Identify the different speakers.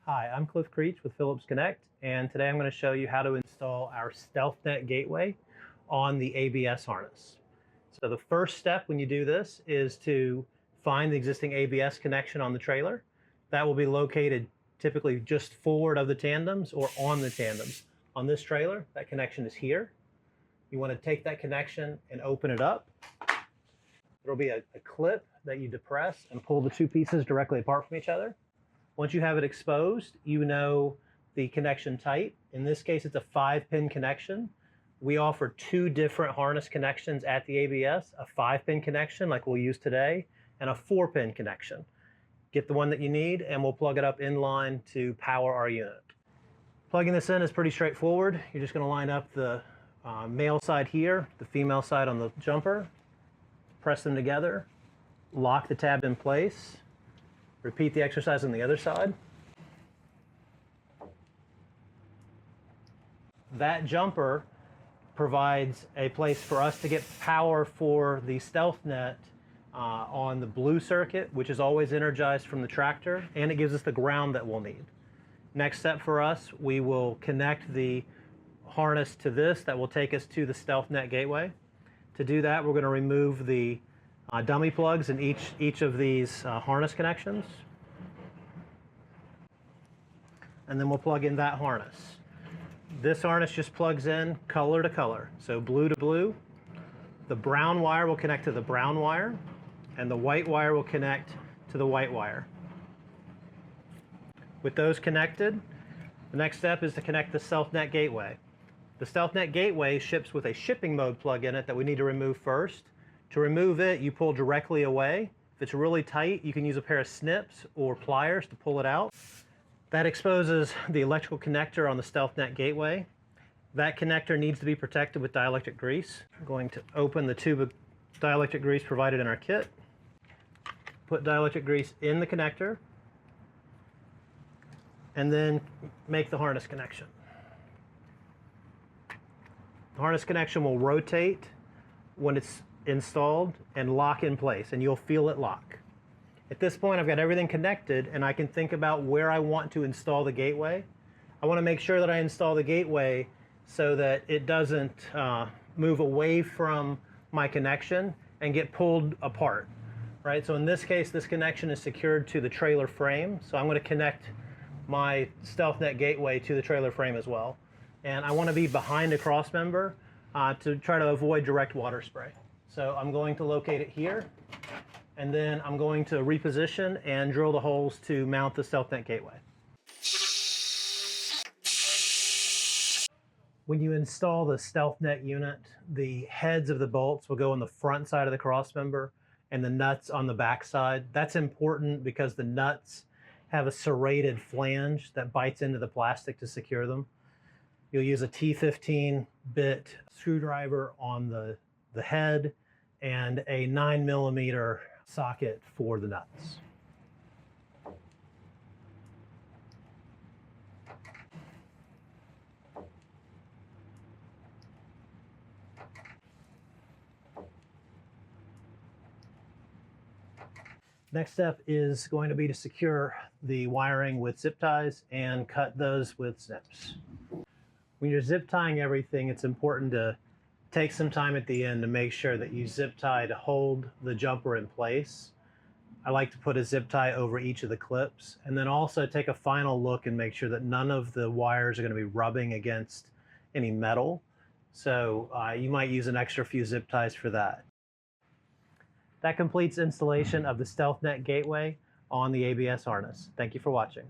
Speaker 1: Hi, I'm Cliff Creech with Philips Connect, and today I'm going to show you how to install our StealthNet gateway on the ABS harness. So the first step when you do this is to find the existing ABS connection on the trailer. That will be located typically just forward of the tandems or on the tandems. On this trailer, that connection is here. You want to take that connection and open it up. There'll be a clip that you depress and pull the two pieces directly apart from each other. Once you have it exposed, you know the connection type. In this case, it's a 5-pin connection. We offer 2 different harness connections at the ABS, a 5-pin connection like we'll use today, and a 4-pin connection. Get the one that you need and we'll plug it up in line to power our unit. Plugging this in is pretty straightforward. You're just going to line up the male side here, the female side on the jumper, press them together, lock the tab in place. Repeat the exercise on the other side. That jumper provides a place for us to get power for the StealthNet on the blue circuit, which is always energized from the tractor, and it gives us the ground that we'll need. Next step for us, we will connect the harness to this that will take us to the StealthNet gateway. To do that, we're going to remove the dummy plugs in each of these harness connections. And then we'll plug in that harness. This harness just plugs in color to color, so blue to blue. The brown wire will connect to the brown wire, and the white wire will connect to the white wire. With those connected, the next step is to connect the StealthNet gateway. The StealthNet gateway ships with a shipping mode plug in it that we need to remove first. To remove it, you pull directly away. If it's really tight, you can use a pair of snips or pliers to pull it out. That exposes the electrical connector on the StealthNet gateway. That connector needs to be protected with dielectric grease. I'm going to open the tube of dielectric grease provided in our kit. Put dielectric grease in the connector, and then make the harness connection. The harness connection will rotate when it's installed and lock in place, and you'll feel it lock. At this point, I've got everything connected and I can think about where I want to install the gateway. I want to make sure that I install the gateway so that it doesn't move away from my connection and get pulled apart. Right? So in this case, this connection is secured to the trailer frame, so I'm going to connect my StealthNet gateway to the trailer frame as well. And I want to be behind a cross member to try to avoid direct water spray. So I'm going to locate it here, and then I'm going to reposition and drill the holes to mount the StealthNet gateway. When you install the StealthNet unit, the heads of the bolts will go on the front side of the cross member and the nuts on the back side. That's important because the nuts have a serrated flange that bites into the plastic to secure them. You'll use a T15 bit screwdriver on the head and a 9mm socket for the nuts. Next step is going to be to secure the wiring with zip ties and cut those with snips. When you're zip tying everything, it's important to take some time at the end to make sure that you zip tie to hold the jumper in place. I like to put a zip tie over each of the clips, and then also take a final look and make sure that none of the wires are going to be rubbing against any metal. So you might use an extra few zip ties for that. That completes installation of the StealthNet gateway on the ABS harness. Thank you for watching.